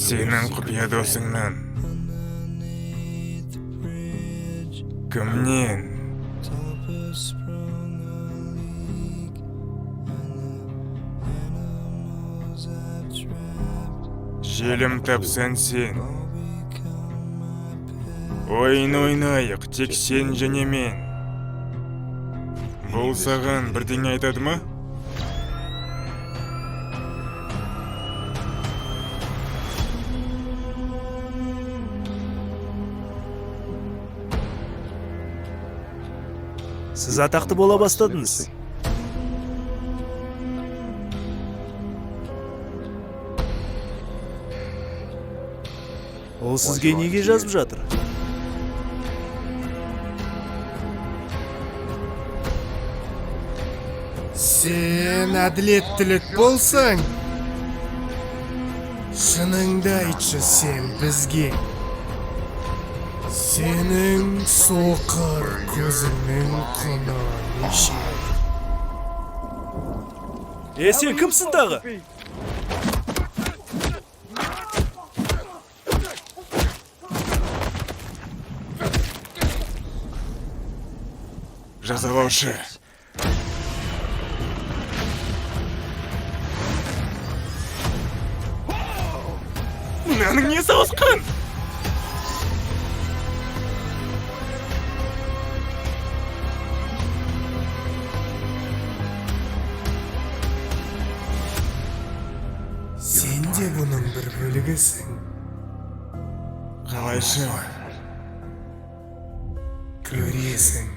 Сенің құпия досыңнан. Кімнен? Желім тапсан сен. Ойын ойнайық, тек сен және мен. Бұл саған бірдеңе айтады ма? Сіз атақты бола бастадыңыз. Ол сізге неге жазып жатыр? Сен әділеттілік болсаң, шыныңды айтшы сен бізге. Сенің соқыр көзіңнің құны неше? Сен кімсің тағы? Жазалаушы. Мынаның не сауысқан? Сен де бұның бір бөлігісің. Қалайша? Көресің.